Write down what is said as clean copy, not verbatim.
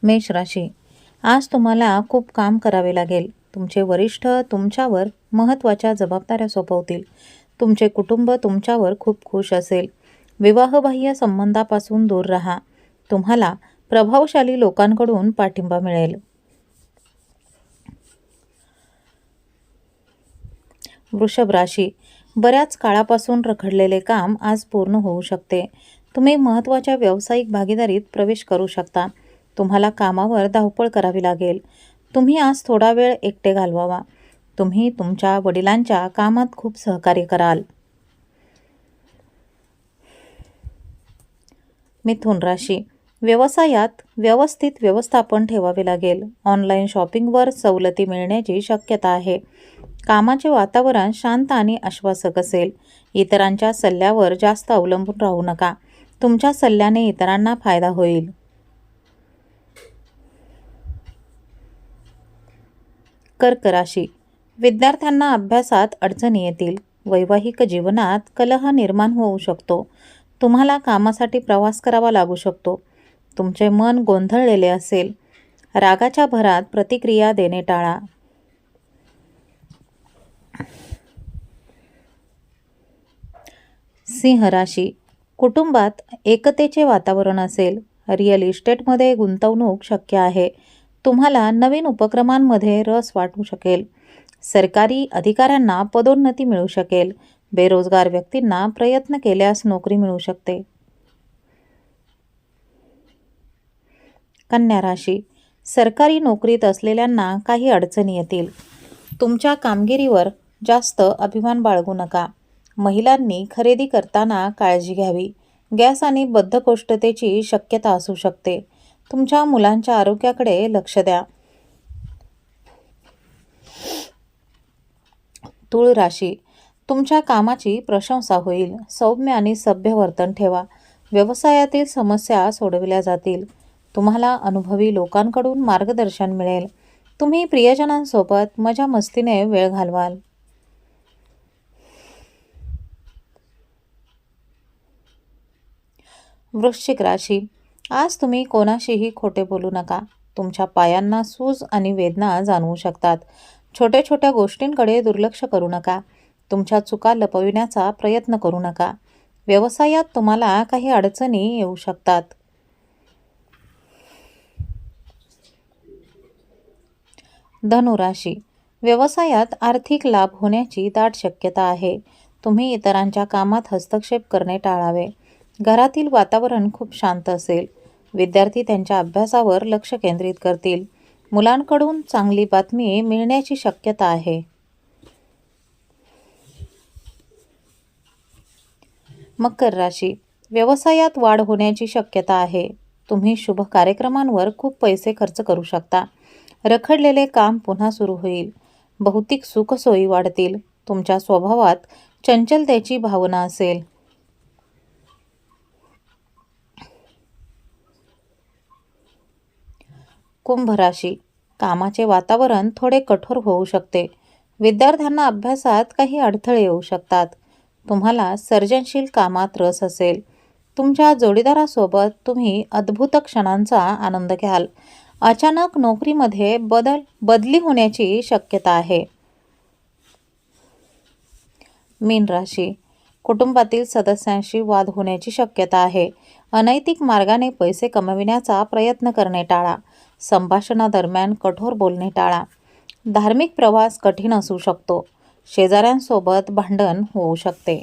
मेष राशी, आज तुम्हाला खूप काम करावे लागेल. तुमचे वरिष्ठ तुमच्यावर महत्त्वाच्या जबाबदाऱ्या सोपवतील. तुमचे कुटुंब तुमच्यावर खूप खुश असेल. विवाहबाह्य संबंधापासून दूर राहा. तुम्हाला प्रभावशाली लोकांकडून पाठिंबा मिळेल. वृषभ राशी, बऱ्याच काळापासून रखडलेले काम आज पूर्ण होऊ शकते. तुम्ही महत्त्वाच्या व्यावसायिक भागीदारीत प्रवेश करू शकता. तुम्हाला कामावर धावपळ करावी लागेल. तुम्ही आज थोडा वेळ एकटे घालवावा. तुम्ही तुमच्या वडिलांच्या कामात खूप सहकार्य कराल. मिथुन राशी, व्यवसायात व्यवस्थित व्यवस्थापन ठेवावे लागेल. ऑनलाईन शॉपिंगवर सवलती मिळण्याची शक्यता आहे. कामाचे वातावरण शांत आणि आश्वासक असेल. इतरांच्या सल्ल्यावर जास्त अवलंबून राहू नका. तुमच्या सल्ल्याने इतरांना फायदा होईल. कर्क राशी, विद्यार्थ्यांना अभ्यासात अडचणी येतील. वैवाहिक जीवनात कलह निर्माण होऊ शकतो. तुम्हाला कामासाठी प्रवास करावा लागू शकतो. तुमचे मन गोंधळलेले असेल. रागाच्या भरात प्रतिक्रिया देणे टाळा. सिंह राशी, कुटुंबात एकतेचे वातावरण असेल. रिअल इस्टेटमध्ये गुंतवणूक शक्य आहे. तुम्हाला नवीन उपक्रमांमध्ये रस वाटू शकेल. सरकारी अधिकाऱ्यांना पदोन्नती मिळू शकेल. बेरोजगार व्यक्तींना प्रयत्न केल्यास नोकरी मिळू शकते. कन्या राशी, सरकारी नोकरीत असलेल्यांना काही अडचणी येतील. तुमच्या कामगिरीवर जास्त अभिमान बाळगू नका. महिलांनी खरेदी करताना काळजी घ्यावी. गॅस आणि बद्धकोष्ठतेची शक्यता असू शकते. तुमच्या मुलांच्या आरोग्याकडे लक्ष द्या. तुळ राशी, तुमच्या कामाची प्रशंसा होईल. सौम्य आणि सभ्य वर्तन ठेवा. व्यवसायातील समस्या सोडविल्या जातील. तुम्हाला अनुभवी लोकांकडून मार्गदर्शन मिळेल. तुम्ही प्रियजनांसोबत मजा मस्तीने वेळ घालवाल. वृश्चिक राशी, आज तुम्ही कोणाशीही खोटे बोलू नका. तुमच्या पायांना सूज आणि वेदना जाणवू शकतात. छोट्या छोट्या गोष्टींकडे दुर्लक्ष करू नका. तुमच्या चुका लपविण्याचा प्रयत्न करू नका. व्यवसायात तुम्हाला काही अडचणी येऊ शकतात. धनुराशी, व्यवसायात आर्थिक लाभ होण्याची दाट शक्यता आहे. तुम्ही इतरांच्या कामात हस्तक्षेप करणे टाळावे. घरातील वातावरण खूप शांत असेल. विद्यार्थी त्यांच्या अभ्यासावर लक्ष केंद्रित करतील. मुलांकडून चांगली बातमी मिळण्याची शक्यता आहे. मकर राशी, व्यवसायात वाढ होण्याची शक्यता आहे. तुम्ही शुभ कार्यक्रमांवर खूप पैसे खर्च करू शकता. रखडलेले काम पुन्हा सुरू होईल. भौतिक सुखसोयी वाढतील. तुमच्या स्वभावात चंचलतेची भावना असेल. कुंभ राशी, कामाचे वातावरण थोडे कठोर होऊ शकते. विद्यार्थ्यांना अभ्यासात काही अडथळे येऊ शकतात. तुम्हाला सर्जनशील कामात रस असेल. तुमच्या जोडीदारासोबत तुम्ही अद्भुत क्षणांचा आनंद घ्याल. अचानक नोकरीमध्ये बदली होण्याची शक्यता आहे. मीन राशी, कुटुंबातील सदस्यांशी वाद होण्याची शक्यता आहे. अनैतिक मार्गाने पैसे कमविण्याचा प्रयत्न करणे टाळा. संभाषणादरम्यान कठोर बोलणे टाळा. धार्मिक प्रवास कठीण असू शकतो. शेजाऱ्यांसोबत भांडण होऊ शकते.